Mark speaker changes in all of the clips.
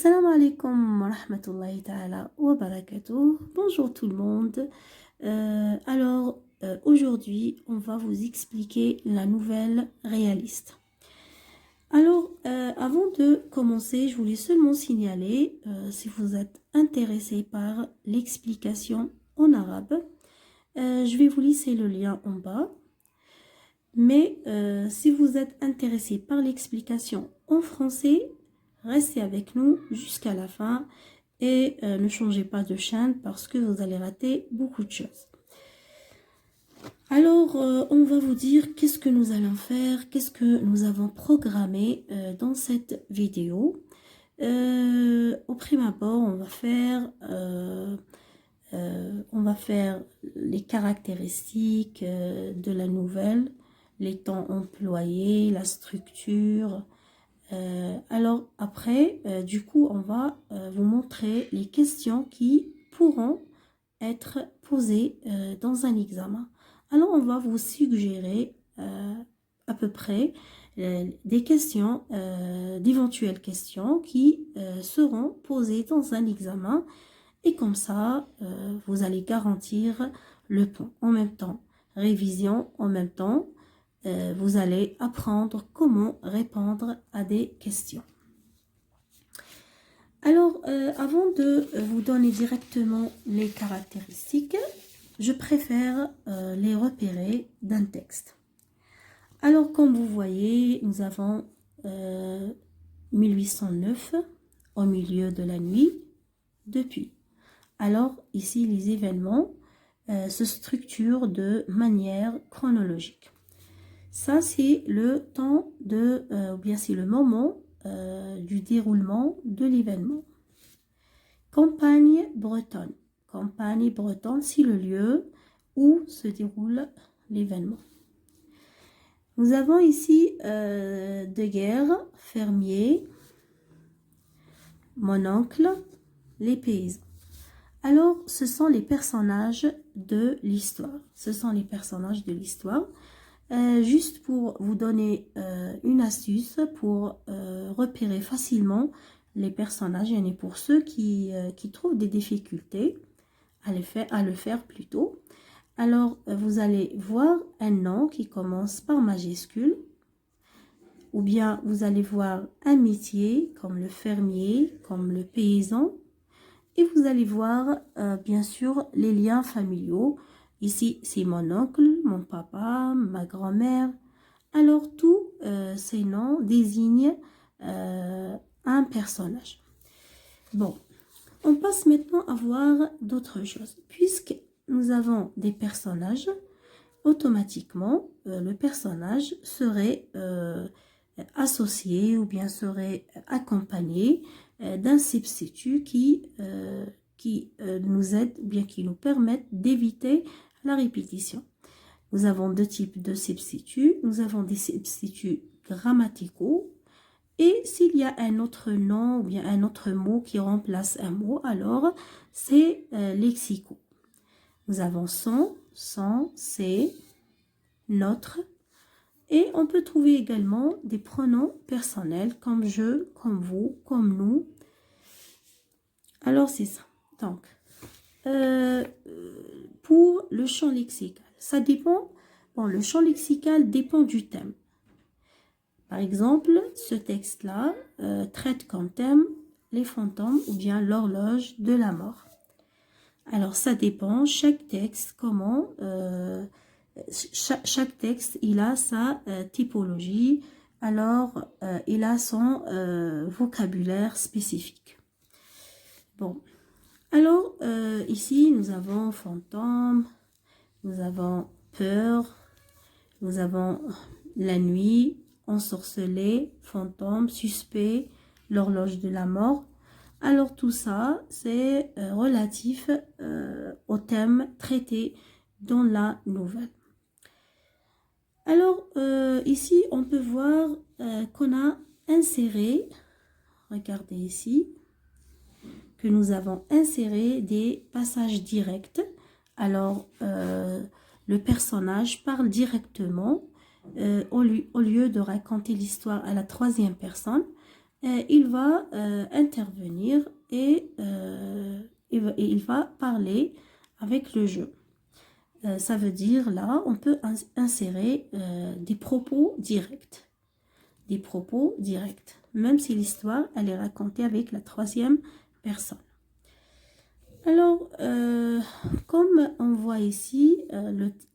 Speaker 1: Assalamu alaikum wa rahmatullahi ta'ala wa barakatuh. Bonjour tout le monde. Aujourd'hui, on va vous expliquer la nouvelle réaliste. Avant de commencer, je voulais seulement signaler, si vous êtes intéressé par l'explication en arabe, je vais vous laisser le lien en bas. Mais si vous êtes intéressé par l'explication en français, restez avec nous jusqu'à la fin et ne changez pas de chaîne parce que vous allez rater beaucoup de choses. On va vous dire qu'est-ce que nous allons faire, qu'est-ce que nous avons programmé dans cette vidéo. Au prime abord, on va faire les caractéristiques de la nouvelle, les temps employés, la structure. Du coup, on va vous montrer les questions qui pourront être posées dans un examen. Alors, on va vous suggérer à peu près des questions, d'éventuelles questions qui seront posées dans un examen. Et comme ça, vous allez garantir le point en même temps. Révision en même temps. Vous allez apprendre comment répondre à des questions. Avant de vous donner directement les caractéristiques, je préfère les repérer d'un texte. Alors, comme vous voyez, nous avons 1809 au milieu de la nuit, depuis. Alors, ici, les événements se structurent de manière chronologique. Ça, c'est le temps ou bien c'est le moment du déroulement de l'événement. Campagne bretonne. Campagne bretonne, c'est le lieu où se déroule l'événement. Nous avons ici de guerre, fermier, mon oncle, les paysans. Alors, ce sont les personnages de l'histoire. Ce sont les personnages de l'histoire. Juste pour vous donner une astuce pour repérer facilement les personnages, et pour ceux qui trouvent des difficultés à le faire plutôt. Alors, vous allez voir un nom qui commence par majuscule, ou bien vous allez voir un métier comme le fermier, comme le paysan, et vous allez voir bien sûr les liens familiaux. Ici, c'est mon oncle, mon papa, ma grand-mère. Alors, tous ces noms désignent un personnage. Bon, on passe maintenant à voir d'autres choses. Puisque nous avons des personnages, automatiquement, le personnage serait associé ou bien serait accompagné d'un substitut qui nous aide, ou bien qui nous permet d'éviter la répétition. Nous avons deux types de substituts. Nous avons des substituts grammaticaux. Et s'il y a un autre nom ou bien un autre mot qui remplace un mot, alors c'est lexicaux. Nous avons son, c'est, notre. Et on peut trouver également des pronoms personnels comme je, comme vous, comme nous. Alors c'est ça. Donc, pour le champ lexical, ça dépend. Bon, le champ lexical dépend du thème. Par exemple, ce texte-là traite comme thème les fantômes ou bien l'horloge de la mort. Alors, ça dépend. Chaque texte, chaque texte, il a sa typologie. Alors, il a son vocabulaire spécifique. Bon. Alors, ici, nous avons fantôme, nous avons peur, nous avons la nuit, ensorcelé, fantôme, suspect, l'horloge de la mort. Alors, tout ça, c'est relatif au thème traité dans la nouvelle. Alors, ici, on peut voir qu'on a inséré, regardez ici, que nous avons inséré des passages directs. Alors, le personnage parle directement au lieu de raconter l'histoire à la troisième personne. il va intervenir et il va parler avec le jeu. Ça veut dire là, on peut insérer des propos directs. Des propos directs. Même si l'histoire, elle est racontée avec la troisième personne. Alors, comme on voit ici,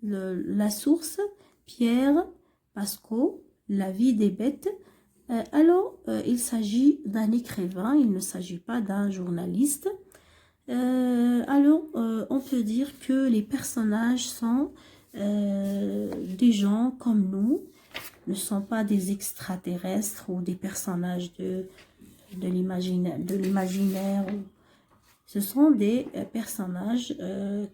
Speaker 1: la source, Pierre Pascal, la vie des bêtes, il s'agit d'un écrivain, il ne s'agit pas d'un journaliste. On peut dire que les personnages sont des gens comme nous, ne sont pas des extraterrestres ou des personnages de l'imaginaire. Ce sont des personnages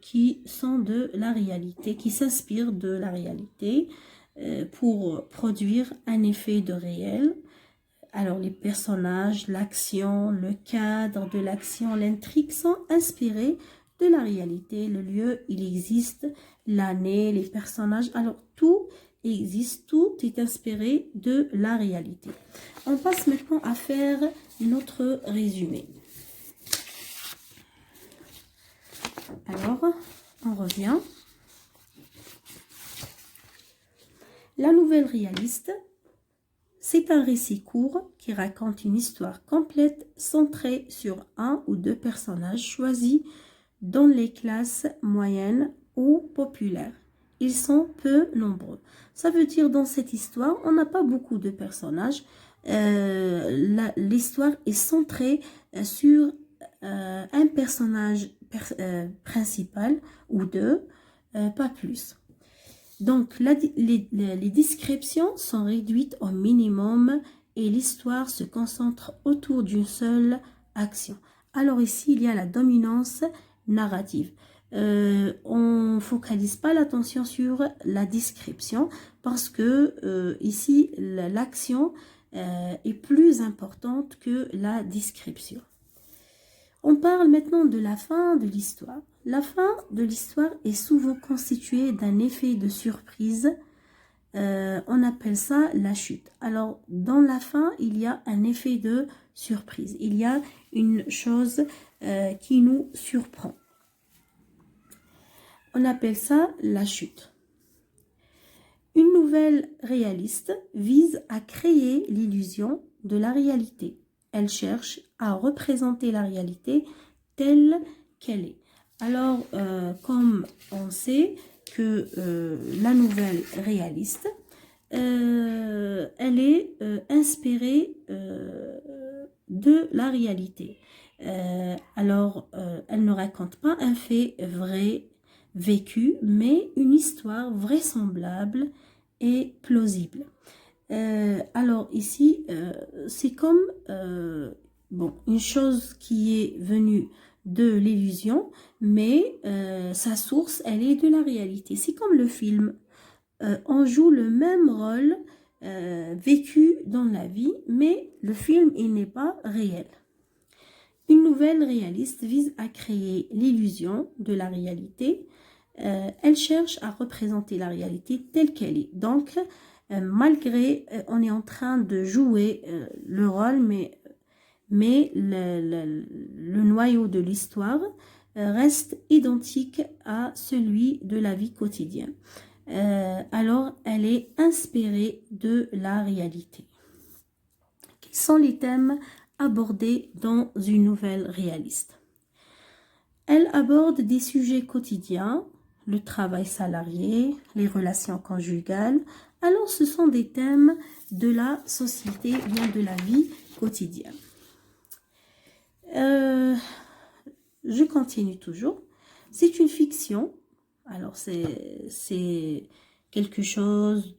Speaker 1: qui sont de la réalité, qui s'inspirent de la réalité pour produire un effet de réel. Alors les personnages, l'action, le cadre de l'action, l'intrigue sont inspirés de la réalité. Le lieu, il existe, l'année, les personnages, alors tout existe, tout est inspiré de la réalité. On passe maintenant à faire notre résumé. Alors, on revient. La nouvelle réaliste, c'est un récit court qui raconte une histoire complète centrée sur un ou deux personnages choisis dans les classes moyennes ou populaires. Ils sont peu nombreux. Ça veut dire dans cette histoire, on n'a pas beaucoup de personnages. L'histoire est centrée sur un personnage principal ou deux, pas plus. Donc, les descriptions sont réduites au minimum et l'histoire se concentre autour d'une seule action. Alors ici, il y a la dominance narrative. On ne focalise pas l'attention sur la description parce que ici, l'action est plus importante que la description. On parle maintenant de la fin de l'histoire. La fin de l'histoire est souvent constituée d'un effet de surprise. On appelle ça la chute. Alors, dans la fin, il y a un effet de surprise. Il y a une chose qui nous surprend. On appelle ça la chute. Une nouvelle réaliste vise à créer l'illusion de la réalité. Elle cherche à représenter la réalité telle qu'elle est. Alors, comme on sait que la nouvelle réaliste, elle est inspirée de la réalité. Elle ne raconte pas un fait vrai vécu, mais une histoire vraisemblable et plausible. Alors ici, c'est comme une chose qui est venue de l'illusion, mais sa source, elle est de la réalité. C'est comme le film. On joue le même rôle vécu dans la vie, mais le film, il n'est pas réel. Une nouvelle réaliste vise à créer l'illusion de la réalité. Elle cherche à représenter la réalité telle qu'elle est. Donc, malgré, on est en train de jouer le rôle, mais le noyau de l'histoire reste identique à celui de la vie quotidienne. Alors, elle est inspirée de la réalité. Quels sont les thèmes abordés dans une nouvelle réaliste? Elle aborde des sujets quotidiens, le travail salarié, les relations conjugales. Alors, ce sont des thèmes de la société, bien de la vie quotidienne. Je continue toujours. C'est une fiction. Alors, c'est quelque chose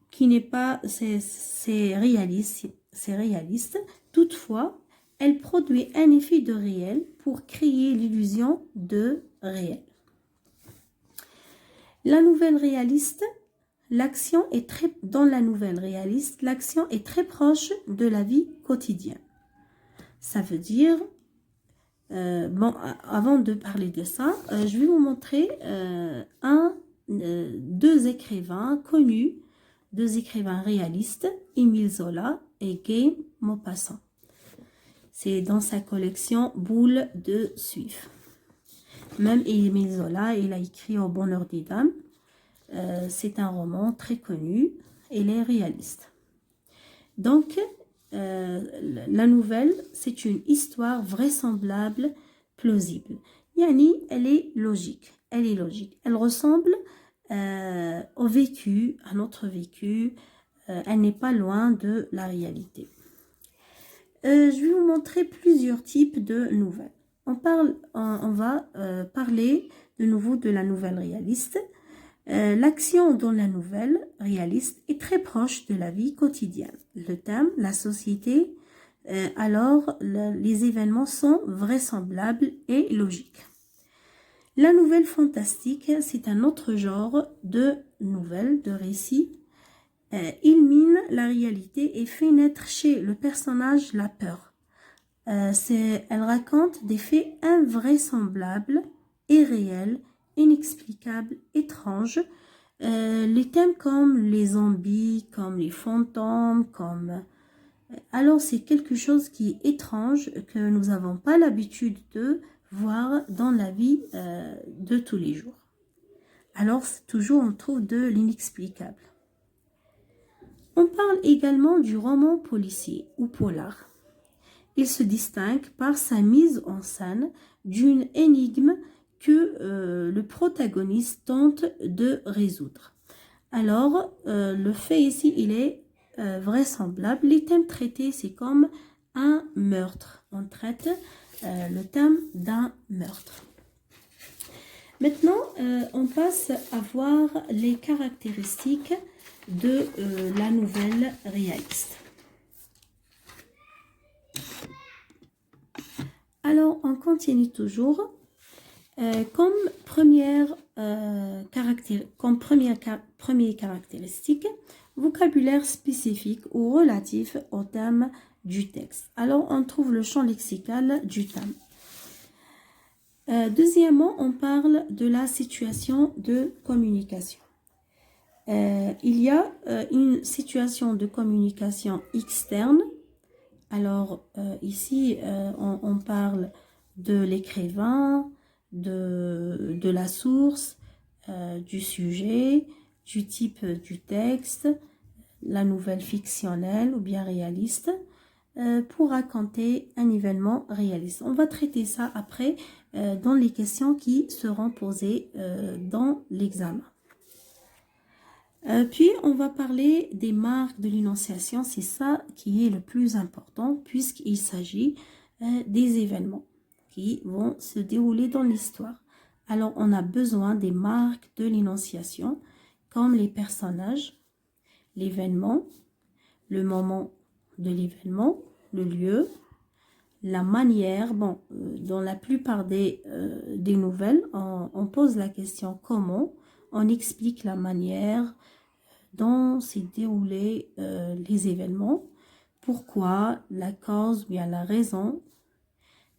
Speaker 1: qui n'est pas... C'est réaliste. C'est réaliste. Toutefois, elle produit un effet de réel pour créer l'illusion de réel. La nouvelle réaliste, dans la nouvelle réaliste, l'action est très proche de la vie quotidienne. Ça veut dire, avant de parler de ça, je vais vous montrer deux écrivains connus deux écrivains réalistes, Émile Zola et Guy Maupassant. C'est dans sa collection Boule de Suif. Même Émile Zola, il a écrit Au bonheur des dames. C'est un roman très connu. Il est réaliste. Donc, la nouvelle, c'est une histoire vraisemblable, plausible. Yani, elle est logique. Elle est logique. Elle ressemble au vécu, à notre vécu. Elle n'est pas loin de la réalité. Je vais vous montrer plusieurs types de nouvelles. On va parler de nouveau de la nouvelle réaliste. L'action dans la nouvelle réaliste est très proche de la vie quotidienne. Le thème, la société, alors les événements sont vraisemblables et logiques. La nouvelle fantastique, c'est un autre genre de nouvelle, de récit. Il mine la réalité et fait naître chez le personnage la peur. Elle raconte des faits invraisemblables, irréels, inexplicables, étranges. Les thèmes comme les zombies, comme les fantômes, alors c'est quelque chose qui est étrange, que nous n'avons pas l'habitude de voir dans la vie de tous les jours. Alors toujours on trouve de l'inexplicable. On parle également du roman policier ou polar. Il se distingue par sa mise en scène d'une énigme que le protagoniste tente de résoudre. Alors, le fait ici, il est vraisemblable. Les thèmes traités, c'est comme un meurtre. On traite le thème d'un meurtre. Maintenant, on passe à voir les caractéristiques de la nouvelle réaliste. Alors, on continue toujours. Comme première caractéristique, vocabulaire spécifique ou relatif au thème du texte. Alors, on trouve le champ lexical du thème. Deuxièmement, on parle de la situation de communication. Il y a une situation de communication externe. Alors, ici, on parle de l'écrivain, de la source, du sujet, du type du texte, la nouvelle fictionnelle ou bien réaliste, pour raconter un événement réaliste. On va traiter ça après dans les questions qui seront posées dans l'examen. Puis, on va parler des marques de l'énonciation. C'est ça qui est le plus important puisqu'il s'agit des événements qui vont se dérouler dans l'histoire. Alors, on a besoin des marques de l'énonciation comme les personnages, l'événement, le moment de l'événement, le lieu, la manière. Bon, dans la plupart des nouvelles, on pose la question comment, on explique la manière dont s'est déroulé les événements, pourquoi, la cause ou bien la raison,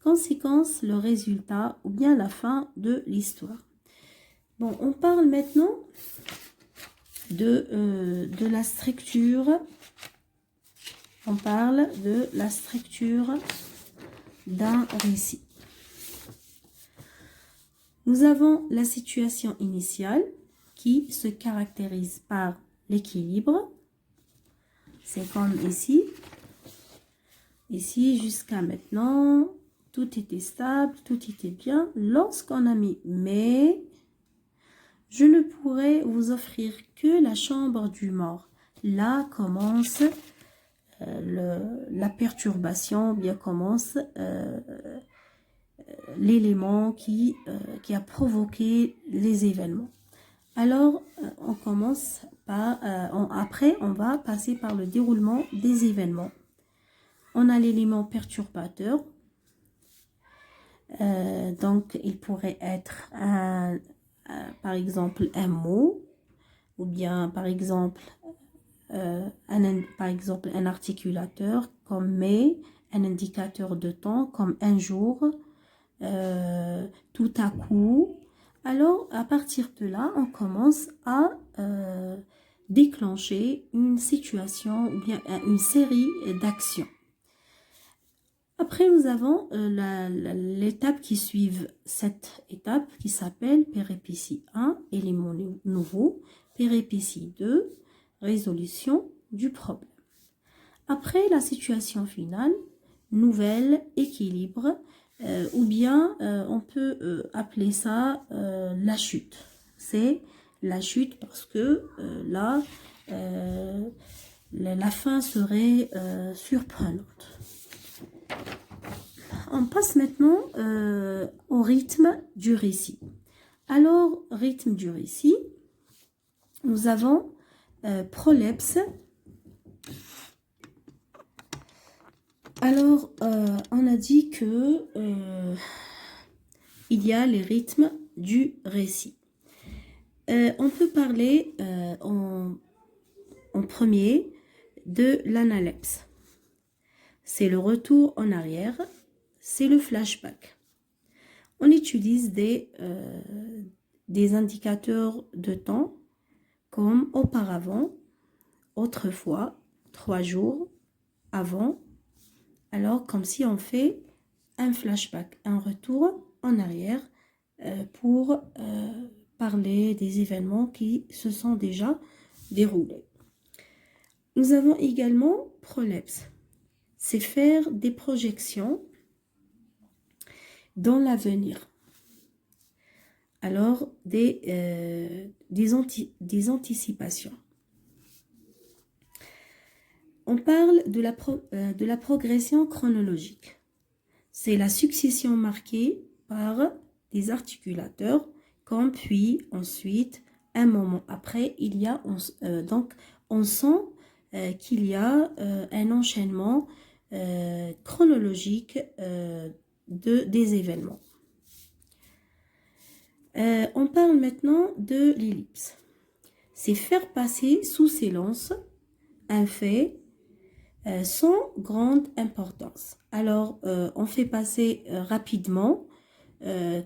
Speaker 1: conséquence, le résultat ou bien la fin de l'histoire. Bon, on parle maintenant de la structure. On parle de la structure d'un récit. Nous avons la situation initiale qui se caractérise par l'équilibre. C'est comme ici. Ici, jusqu'à maintenant, tout était stable, tout était bien. Lorsqu'on a mis « mais », je ne pourrais vous offrir que la chambre du mort. Là commence la perturbation, bien commence l'élément qui a provoqué les événements. Alors, on commence par, après, on va passer par le déroulement des événements. On a l'élément perturbateur. Donc, il pourrait être, par exemple, un mot, ou bien, par exemple, un articulateur comme mais, un indicateur de temps comme un jour, tout à coup. Alors, à partir de là, on commence à déclencher une situation ou bien une série d'actions. Après, nous avons l'étape qui suit cette étape qui s'appelle péripétie 1, élément nouveau, péripétie 2, résolution du problème. Après la situation finale, nouvel équilibre, ou bien on peut appeler ça la chute. C'est la chute parce que là, la fin serait surprenante. On passe maintenant au rythme du récit. Alors, rythme du récit, nous avons prolepse. Alors, on a dit que il y a les rythmes du récit. On peut parler en premier de l'analepse. C'est le retour en arrière, c'est le flashback. On utilise des indicateurs de temps comme auparavant, autrefois, 3 jours, avant. Alors, comme si on fait un flashback, un retour en arrière pour parler des événements qui se sont déjà déroulés. Nous avons également prolepse. C'est faire des projections dans l'avenir. Alors, des anticipations. On parle de la progression chronologique. C'est la succession marquée par des articulateurs, comme puis, ensuite, un moment après, il y a, donc on sent qu'il y a un enchaînement chronologique des événements. On parle maintenant de l'ellipse. C'est faire passer sous silence un fait sans grande importance. Alors, on fait passer rapidement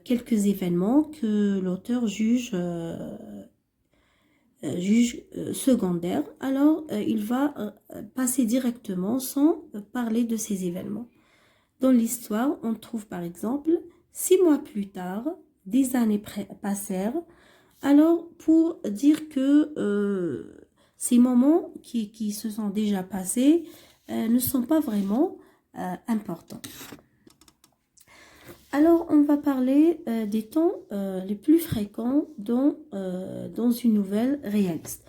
Speaker 1: quelques événements que l'auteur juge secondaires. Alors, il va passer directement sans parler de ces événements. Dans l'histoire, on trouve par exemple 6 mois plus tard, des années passèrent. Alors, pour dire que ces moments qui se sont déjà passés ne sont pas vraiment importants. Alors, on va parler des temps les plus fréquents dans une nouvelle réaliste.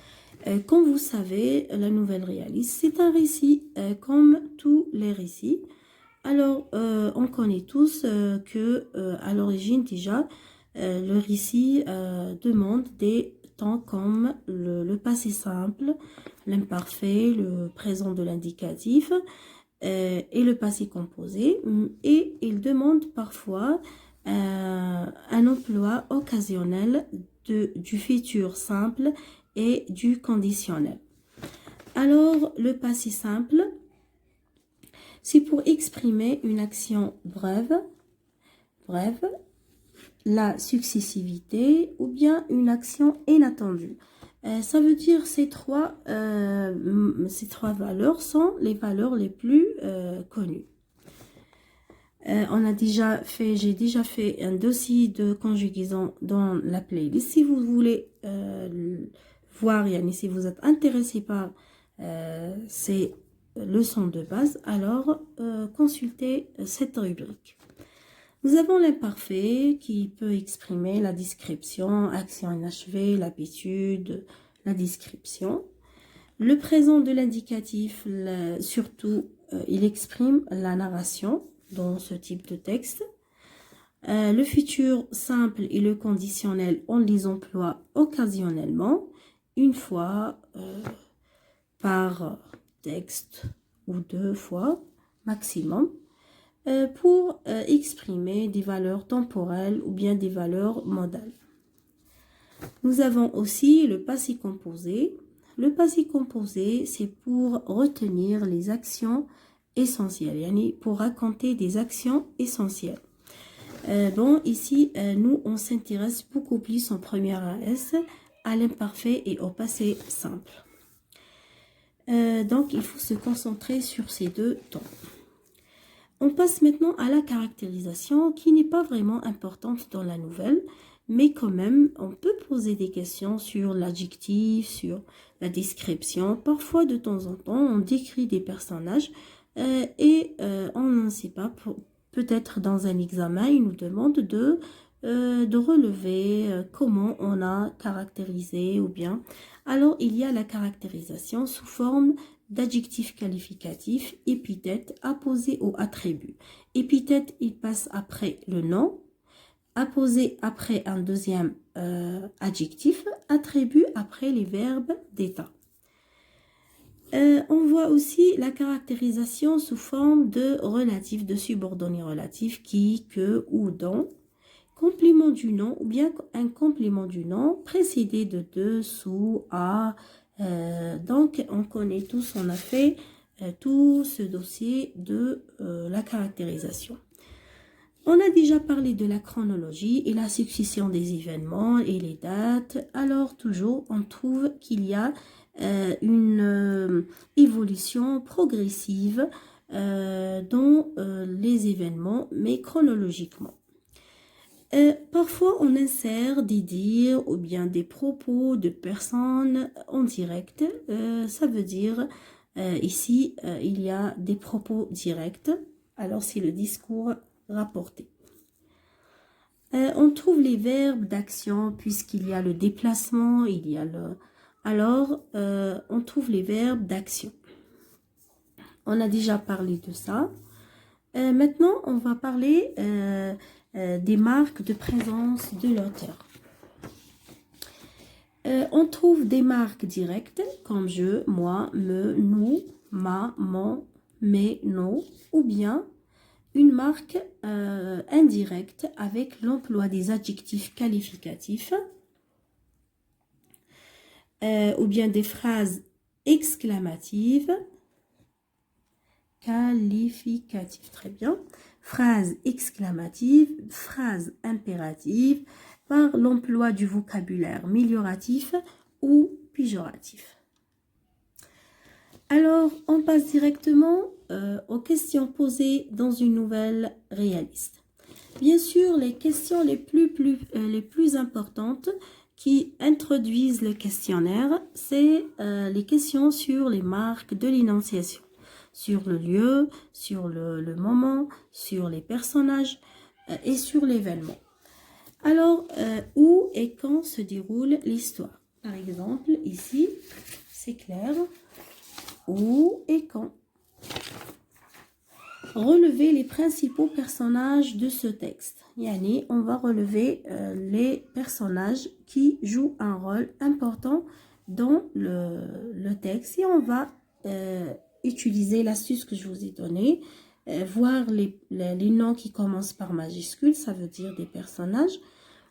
Speaker 1: Comme vous savez, la nouvelle réaliste, c'est un récit comme tous les récits. Alors, on connaît tous que à l'origine déjà, le récit demande des temps comme le passé simple, l'imparfait, le présent de l'indicatif et le passé composé. Et il demande parfois un emploi occasionnel du futur simple et du conditionnel. Alors, le passé simple, c'est pour exprimer une action brève, la successivité ou bien une action inattendue. Ça veut dire ces trois valeurs sont les valeurs les plus connues. J'ai déjà fait un dossier de conjugaison dans la playlist. Si vous voulez voir, si vous êtes intéressé par ces leçons de base, alors consultez cette rubrique. Nous avons l'imparfait qui peut exprimer la description, action inachevée, l'habitude, la description. Le présent de l'indicatif, surtout, il exprime la narration dans ce type de texte. Le futur simple et le conditionnel, on les emploie occasionnellement, une fois par texte ou 2 fois maximum, pour exprimer des valeurs temporelles ou bien des valeurs modales. Nous avons aussi le passé composé. Le passé composé, c'est pour retenir les actions essentielles, pour raconter des actions essentielles. Ici, nous, on s'intéresse beaucoup plus en première AS à l'imparfait et au passé simple. Donc, il faut se concentrer sur ces deux temps. On passe maintenant à la caractérisation qui n'est pas vraiment importante dans la nouvelle, mais quand même, on peut poser des questions sur l'adjectif, sur la description. Parfois, de temps en temps, on décrit des personnages on ne sait pas, peut-être dans un examen, il nous demande de relever comment on a caractérisé ou bien. Alors, il y a la caractérisation sous forme d'adjectif qualificatif, épithète apposé au attribut. Épithète, il passe après le nom, apposé après un deuxième adjectif, attribut après les verbes d'état. On voit aussi la caractérisation sous forme de relatif, de subordonné relatif, qui, que ou dont, complément du nom ou bien un complément du nom précédé de, sous, à. Donc, on connaît tous, on a fait tout ce dossier de la caractérisation. On a déjà parlé de la chronologie et la succession des événements et les dates. Alors, toujours, on trouve qu'il y a une évolution progressive dans les événements, mais chronologiquement. Parfois, on insère des dires ou bien des propos de personnes en direct. Ça veut dire, ici, il y a des propos directs. Alors, c'est le discours rapporté. On trouve les verbes d'action puisqu'il y a le déplacement, il y a le... Alors, on trouve les verbes d'action. On a déjà parlé de ça. Maintenant, on va parler des marques de présence de l'auteur. On trouve des marques directes comme je, moi, me, nous, ma, mon, mes, nos, ou bien une marque indirecte avec l'emploi des adjectifs qualificatifs ou bien des phrases exclamatives, qualificatives, très bien, phrases exclamatives, phrases impératives, par l'emploi du vocabulaire amélioratif ou péjoratif. Alors, on passe directement aux questions posées dans une nouvelle réaliste. Bien sûr, les questions les plus importantes qui introduisent le questionnaire, c'est les questions sur les marques de l'énonciation, sur le lieu, sur le moment, sur les personnages et sur l'événement. Alors, où et quand se déroule l'histoire? Par exemple, ici, c'est clair. Où et quand? Relever les principaux personnages de ce texte. Yani, on va relever les personnages qui jouent un rôle important dans le texte et on va utiliser l'astuce que je vous ai donnée, voir les noms qui commencent par majuscule, ça veut dire des personnages,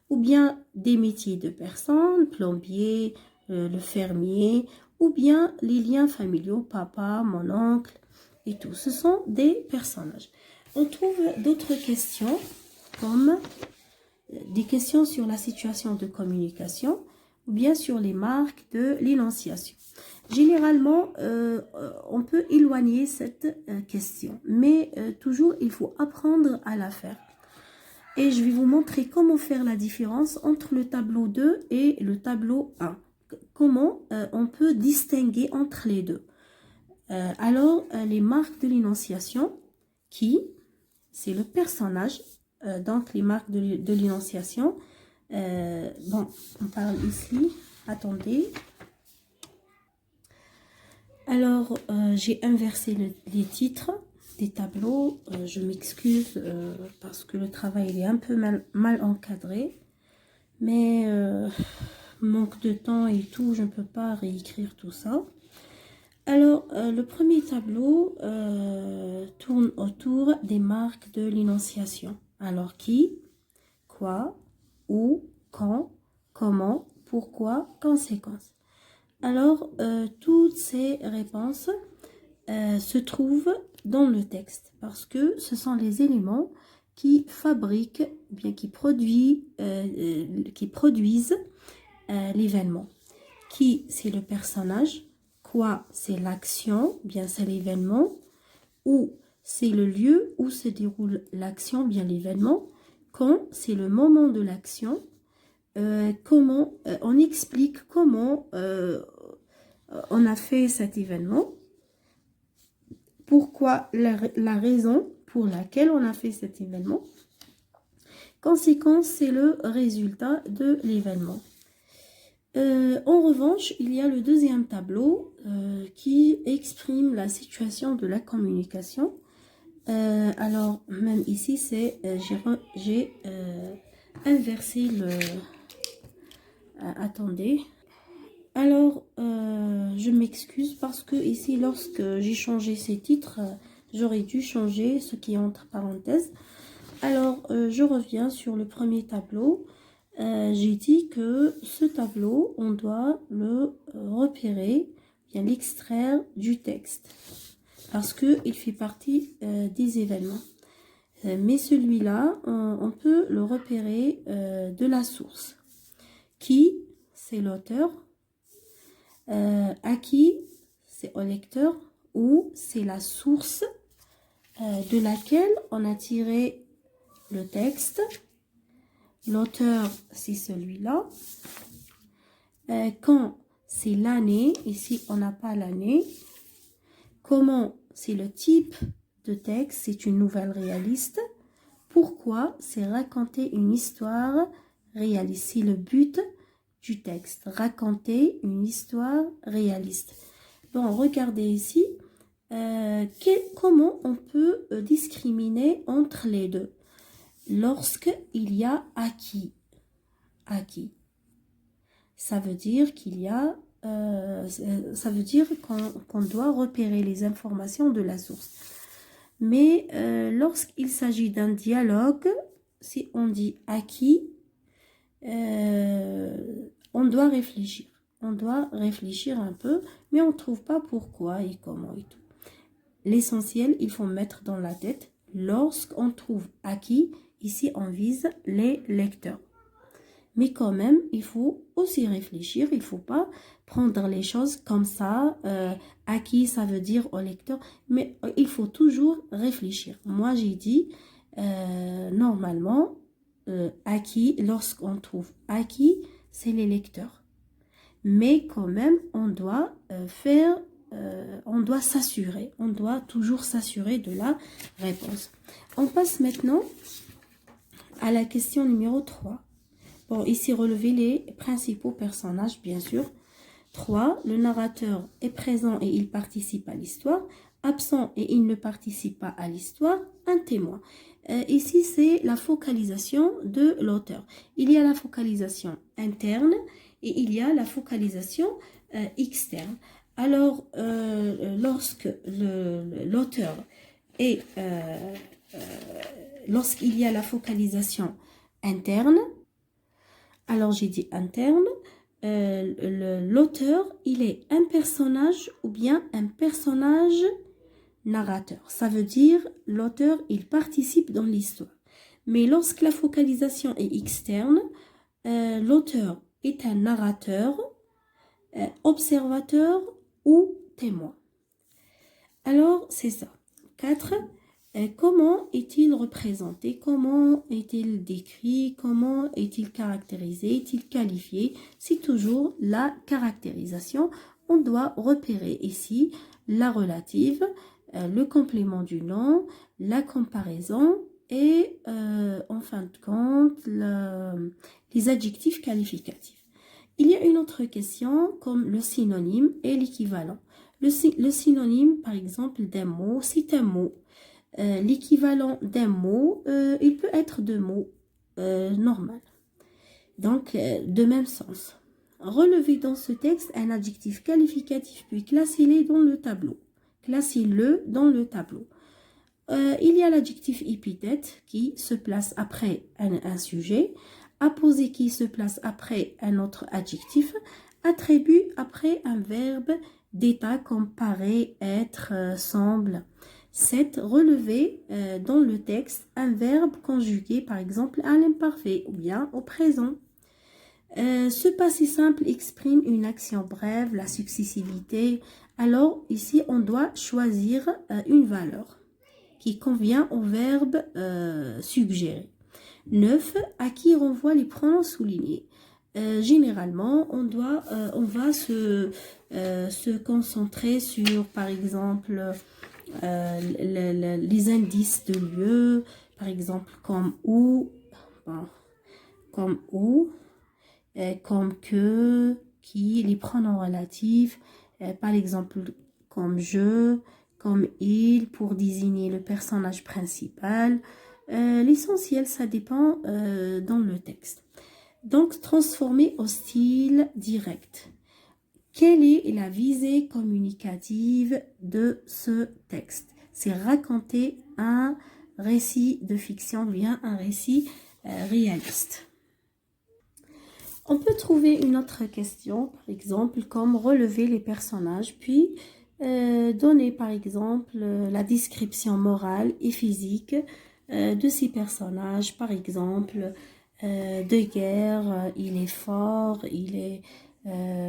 Speaker 1: ou bien des métiers de personnes, plombier, le fermier, ou bien les liens familiaux, papa, mon oncle, et tout. Ce sont des personnages. On trouve d'autres questions, comme des questions sur la situation de communication, ou bien sur les marques de l'énonciation. Généralement, on peut éloigner cette question, mais toujours, il faut apprendre à la faire. Et je vais vous montrer comment faire la différence entre le tableau 2 et le tableau 1. Comment on peut distinguer entre les deux. Alors, les marques de l'énonciation, qui, c'est le personnage, donc les marques de l'énonciation. Bon, on parle ici, attendez. Alors, j'ai inversé les titres des tableaux. Je m'excuse parce que le travail il est un peu mal encadré. Mais manque de temps et tout, je ne peux pas réécrire tout ça. Alors, le premier tableau tourne autour des marques de l'énonciation. Alors, qui, quoi, où, quand, comment, pourquoi, conséquence. Alors, toutes ces réponses se trouvent dans le texte parce que ce sont les éléments qui fabriquent, bien qui produisent l'événement. Qui, c'est le personnage. Quoi, c'est l'action, bien c'est l'événement. Où, c'est le lieu où se déroule l'action, bien l'événement. Quand, c'est le moment de l'action. Comment, on explique comment on a fait cet événement. Pourquoi, la raison pour laquelle on a fait cet événement. Conséquence, c'est le résultat de l'événement. En revanche, il y a le deuxième tableau qui exprime la situation de la communication. Alors, même ici, c'est j'ai inversé le... attendez. Alors, je m'excuse parce que ici, lorsque j'ai changé ces titres, j'aurais dû changer ce qui est entre parenthèses. Alors, je reviens sur le premier tableau. J'ai dit que ce tableau, on doit le repérer, bien l'extraire du texte, parce qu'il fait partie des événements. Mais celui-là, on peut le repérer de la source. Qui, c'est l'auteur. À qui, c'est au lecteur, ou c'est la source de laquelle on a tiré le texte. L'auteur, c'est celui-là. Quand, c'est l'année. Ici, on n'a pas l'année. Comment, c'est le type de texte. C'est une nouvelle réaliste. Pourquoi, c'est raconter une histoire réaliste. C'est le but du texte. Raconter une histoire réaliste. Bon, regardez ici. Comment on peut discriminer entre les deux. Lorsqu'il y a acquis, ça veut dire qu'il y a, ça veut dire qu'on doit repérer les informations de la source. Mais lorsqu'il s'agit d'un dialogue, si on dit acquis, on doit réfléchir. On doit réfléchir un peu, mais on ne trouve pas pourquoi et comment et tout. L'essentiel, il faut mettre dans la tête, lorsqu'on trouve acquis, ici, on vise les lecteurs. Mais quand même, il faut aussi réfléchir. Il ne faut pas prendre les choses comme ça. Acquis, ça veut dire au lecteur. Mais il faut toujours réfléchir. Moi, j'ai dit, normalement, acquis, lorsqu'on trouve acquis, c'est les lecteurs. Mais quand même, on doit on doit s'assurer. On doit toujours s'assurer de la réponse. On passe maintenant à la question numéro 3. Bon, ici, relever les principaux personnages, bien sûr. 3. Le narrateur est présent et il participe à l'histoire. Absent et il ne participe pas à l'histoire. Un témoin. Ici, c'est la focalisation de l'auteur. Il y a la focalisation interne et il y a la focalisation externe. Alors, lorsque l'auteur est... lorsqu'il y a la focalisation interne, alors j'ai dit interne, l'auteur, il est un personnage ou bien un personnage narrateur. Ça veut dire l'auteur, il participe dans l'histoire. Mais lorsque la focalisation est externe, l'auteur est un narrateur, observateur ou témoin. Alors, c'est ça. 4. Comment est-il représenté? Comment est-il décrit? Comment est-il caractérisé? Est-il qualifié? C'est toujours la caractérisation. On doit repérer ici la relative, le complément du nom, la comparaison et en fin de compte les adjectifs qualificatifs. Il y a une autre question comme le synonyme et l'équivalent. Le synonyme, par exemple, d'un mot, c'est un mot. L'équivalent d'un mot, il peut être deux mots normal. Donc, de même sens. Relevez dans ce texte un adjectif qualificatif, puis classez-le dans le tableau. Classez-le dans le tableau. Il y a l'adjectif épithète qui se place après un sujet, apposé qui se place après un autre adjectif, attribut après un verbe d'état comme paraît, être, semble. 7. Relever dans le texte un verbe conjugué par exemple à l'imparfait ou bien au présent. Ce passé simple exprime une action brève, la successivité. Alors, ici, on doit choisir une valeur qui convient au verbe suggéré. 9. À qui renvoient les pronoms soulignés. Généralement, on va se concentrer sur, par exemple, les indices de lieu, par exemple, comme où, bon, comme où, comme que, qui, les pronoms relatifs, par exemple, comme je, comme il, pour désigner le personnage principal. L'essentiel, ça dépend dans le texte. Donc, transformer au style direct. Quelle est la visée communicative de ce texte? C'est raconter un récit de fiction, bien un récit réaliste. On peut trouver une autre question, par exemple, comme relever les personnages, puis donner, par exemple, la description morale et physique de ces personnages. Par exemple, de guerre, il est fort, il est,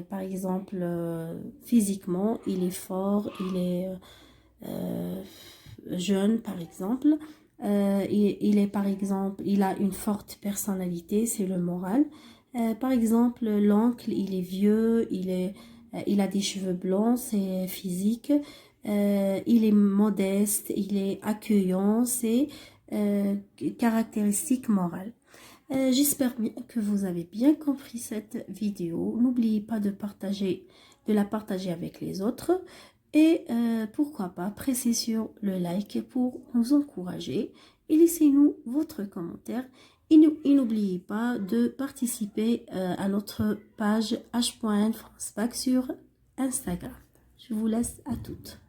Speaker 1: par exemple, physiquement, il est fort, il est jeune, par exemple. Il est, par exemple, il a une forte personnalité, c'est le moral. Par exemple, l'oncle, il est vieux, il a des cheveux blancs, c'est physique. Il est modeste, il est accueillant, c'est caractéristique morale. J'espère bien que vous avez bien compris cette vidéo. N'oubliez pas de la partager avec les autres. Et pourquoi pas, pressez sur le like pour nous encourager. Et laissez-nous votre commentaire. Et n'oubliez pas de participer à notre page h.n France Bac sur Instagram. Je vous laisse à toutes.